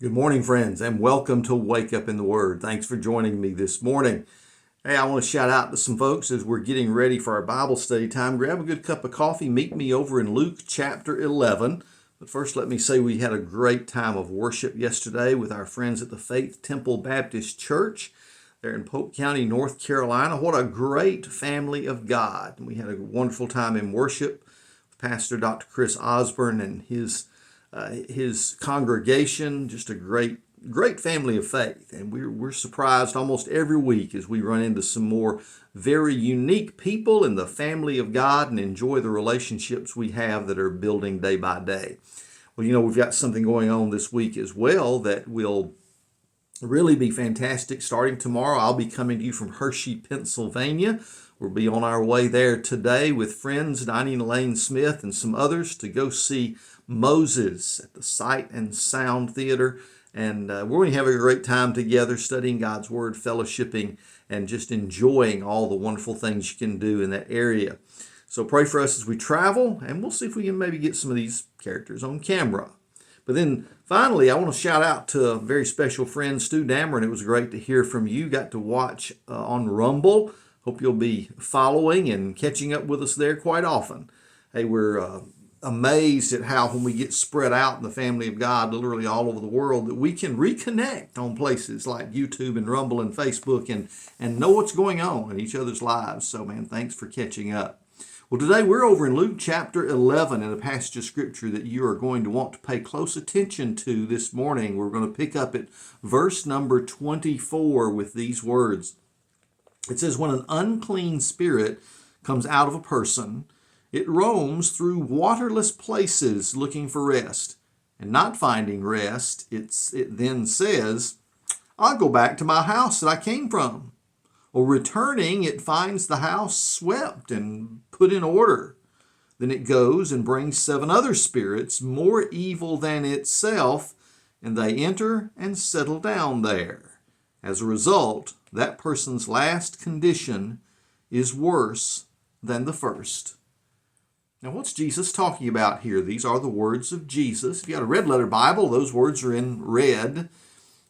Good morning, friends, and welcome to Wake Up in the Word. Thanks for joining me this morning. Hey, I want to shout out to some folks as we're getting ready for our Bible study time. Grab a good cup of coffee. Meet me over in Luke chapter 11. But first, let me say we had a great time of worship yesterday with our friends at the Faith Temple Baptist Church there in Polk County, North Carolina. What a great family of God. We had a wonderful time in worship with Pastor Dr. Chris Osborne and his congregation. Just a great family of faith, and we're surprised almost every week as we run into some more very unique people in the family of God and enjoy the relationships we have that are building day by day. Well, we've got something going on this week as well that will really be fantastic. Starting tomorrow, I'll be coming to you from Hershey, Pennsylvania. We'll be on our way there today with friends Donnie and Elaine Smith and some others to go see Moses at the Sight and Sound Theater. And we're going to have a great time together studying God's Word, fellowshipping, and just enjoying all the wonderful things you can do in that area. So pray for us as we travel, and we'll see if we can maybe get some of these characters on camera. But then finally, I want to shout out to a very special friend, Stu Dameron. It was great to hear from you. Got to watch on Rumble. Hope you'll be following and catching up with us there quite often. Hey, we're amazed at how when we get spread out in the family of God, literally all over the world, that we can reconnect on places like YouTube and Rumble and Facebook and know what's going on in each other's lives. So, man, thanks for catching up. Well, today we're over in Luke chapter 11 in a passage of scripture that you are going to want to pay close attention to this morning. We're going to pick up at verse number 24 with these words. It says, "When an unclean spirit comes out of a person, it roams through waterless places looking for rest, and not finding rest, it then says, 'I'll go back to my house that I came from.' Or returning, it finds the house swept and put in order. Then it goes and brings 7 other spirits more evil than itself, and they enter and settle down there. As a result, that person's last condition is worse than the first." Now, what's Jesus talking about here? These are the words of Jesus. If you got a red letter Bible, those words are in red.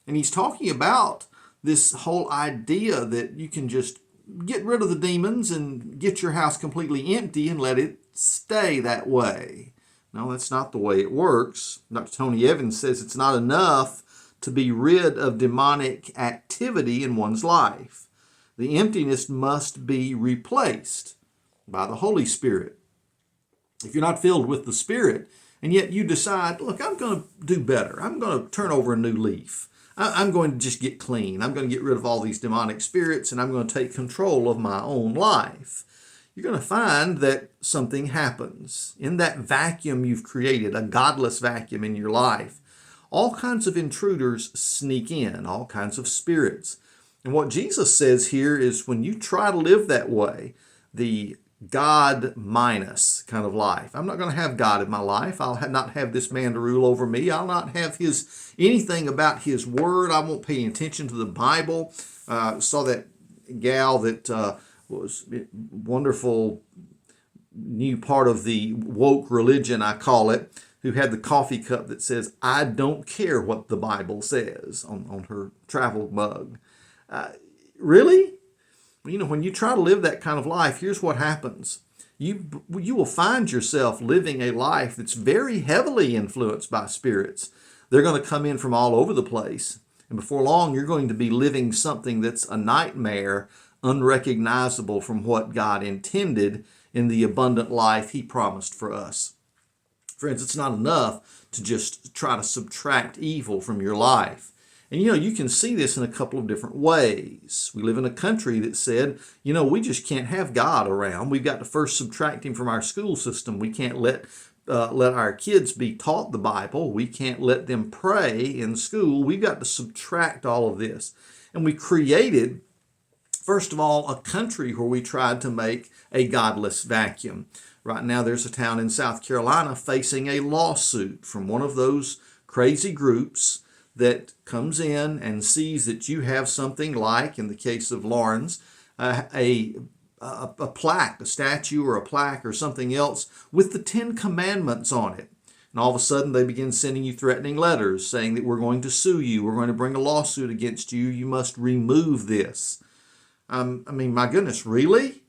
And he's talking about this whole idea that you can just get rid of the demons and get your house completely empty and let it stay that way. No, that's not the way it works. Dr. Tony Evans says it's not enough to be rid of demonic activity in one's life. The emptiness must be replaced by the Holy Spirit. If you're not filled with the Spirit, and yet you decide, look, I'm going to do better. I'm going to turn over a new leaf. I'm going to just get clean. I'm going to get rid of all these demonic spirits, and I'm going to take control of my own life. You're going to find that something happens. In that vacuum you've created, a godless vacuum in your life, all kinds of intruders sneak in, all kinds of spirits. And what Jesus says here is when you try to live that way, the God minus kind of life. I'm not going to have God in my life. I'll not have this man to rule over me. I'll not have anything about his word. I won't pay attention to the Bible. Saw that gal that was wonderful new part of the woke religion, I call it, who had the coffee cup that says, "I don't care what the Bible says" on her travel mug. Really? When you try to live that kind of life, here's what happens. You will find yourself living a life that's very heavily influenced by spirits. They're going to come in from all over the place. And before long, you're going to be living something that's a nightmare, unrecognizable from what God intended in the abundant life He promised for us. Friends, it's not enough to just try to subtract evil from your life. And you can see this in a couple of different ways. We live in a country that said, we just can't have God around. We've got to first subtract Him from our school system. We can't let our kids be taught the Bible. We can't let them pray in school. We've got to subtract all of this. And we created, first of all, a country where we tried to make a godless vacuum. Right now, there's a town in South Carolina facing a lawsuit from one of those crazy groups that comes in and sees that you have something like, in the case of Lawrence, a plaque, a statue or a plaque or something else with the 10 Commandments on it. And all of a sudden they begin sending you threatening letters saying that we're going to sue you, we're going to bring a lawsuit against you, you must remove this. I mean, my goodness, really?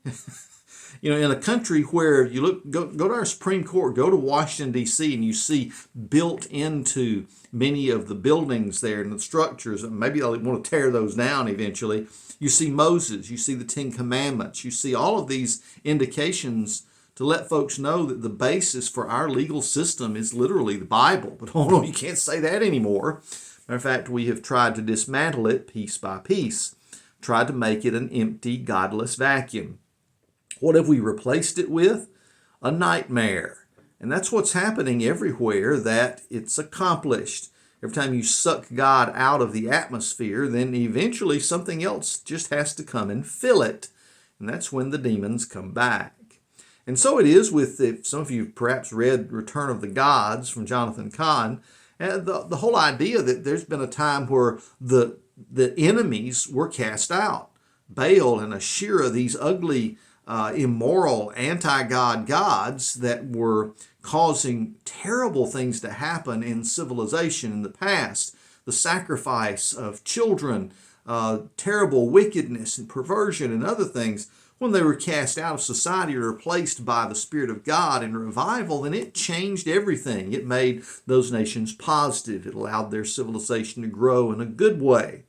In a country where you go to our Supreme Court, go to Washington, D.C., and you see built into many of the buildings there and the structures, and maybe they'll want to tear those down eventually. You see Moses, you see the Ten Commandments, you see all of these indications to let folks know that the basis for our legal system is literally the Bible. But oh no, you can't say that anymore. Matter of fact, we have tried to dismantle it piece by piece, tried to make it an empty, godless vacuum. What have we replaced it with? A nightmare. And that's what's happening everywhere that it's accomplished. Every time you suck God out of the atmosphere, then eventually something else just has to come and fill it. And that's when the demons come back. And so it is with, if some of you perhaps read Return of the Gods from Jonathan Cahn, the whole idea that there's been a time where the enemies were cast out. Baal and Asherah, these ugly, immoral, anti-God gods that were causing terrible things to happen in civilization in the past. The sacrifice of children, terrible wickedness and perversion and other things. When they were cast out of society or replaced by the Spirit of God in revival, then it changed everything. It made those nations positive. It allowed their civilization to grow in a good way.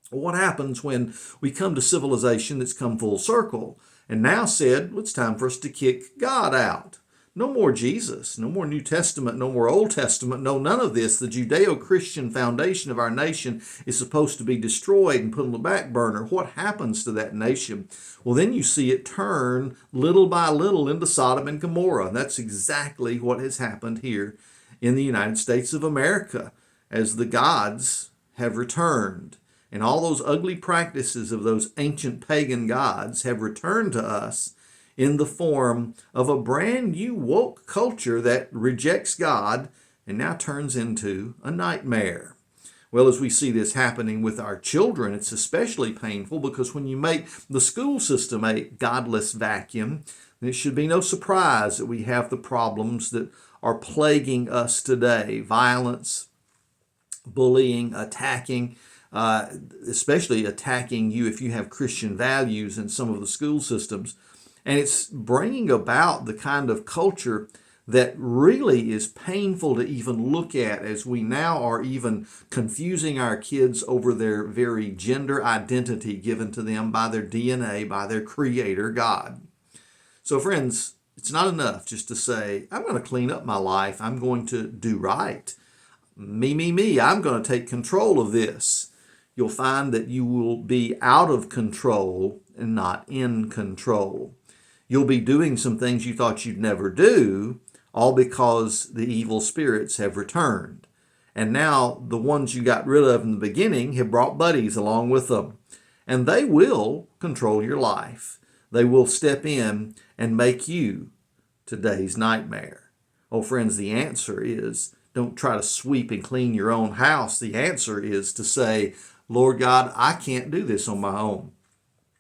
What happens when we come to civilization that's come full circle and now said, well, it's time for us to kick God out? No more Jesus, no more New Testament, no more Old Testament, no, none of this. The Judeo-Christian foundation of our nation is supposed to be destroyed and put on the back burner. What happens to that nation? Well, then you see it turn little by little into Sodom and Gomorrah. And that's exactly what has happened here in the United States of America as the gods have returned. And all those ugly practices of those ancient pagan gods have returned to us in the form of a brand new woke culture that rejects God and now turns into a nightmare. Well, as we see this happening with our children, it's especially painful because when you make the school system a godless vacuum, then it should be no surprise that we have the problems that are plaguing us today. Violence, bullying, attacking, especially attacking you if you have Christian values in some of the school systems. And it's bringing about the kind of culture that really is painful to even look at, as we now are even confusing our kids over their very gender identity given to them by their DNA, by their creator, God. So friends, it's not enough just to say, I'm going to clean up my life. I'm going to do right. Me. I'm going to take control of this. You'll find that you will be out of control and not in control. You'll be doing some things you thought you'd never do, all because the evil spirits have returned. And now the ones you got rid of in the beginning have brought buddies along with them. And they will control your life. They will step in and make you today's nightmare. Oh, friends, the answer is don't try to sweep and clean your own house. The answer is to say, Lord God, I can't do this on my own.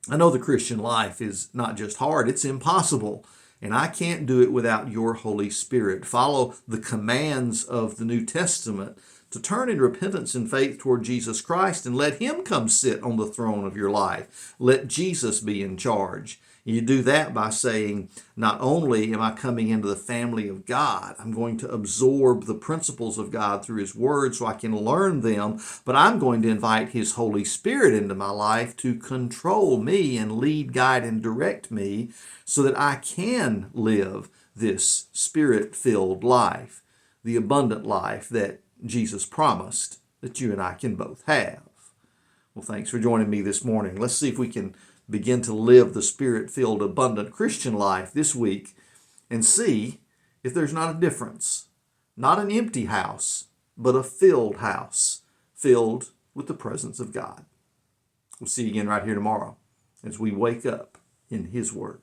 I know the Christian life is not just hard, it's impossible. And I can't do it without your Holy Spirit. Follow the commands of the New Testament to turn in repentance and faith toward Jesus Christ and let Him come sit on the throne of your life. Let Jesus be in charge. You do that by saying, not only am I coming into the family of God, I'm going to absorb the principles of God through His Word so I can learn them, but I'm going to invite His Holy Spirit into my life to control me and lead, guide, and direct me so that I can live this Spirit-filled life, the abundant life that Jesus promised that you and I can both have. Well, thanks for joining me this morning. Let's see if we can begin to live the Spirit-filled, abundant Christian life this week and see if there's not a difference. Not an empty house, but a filled house, filled with the presence of God. We'll see you again right here tomorrow as we wake up in His Word.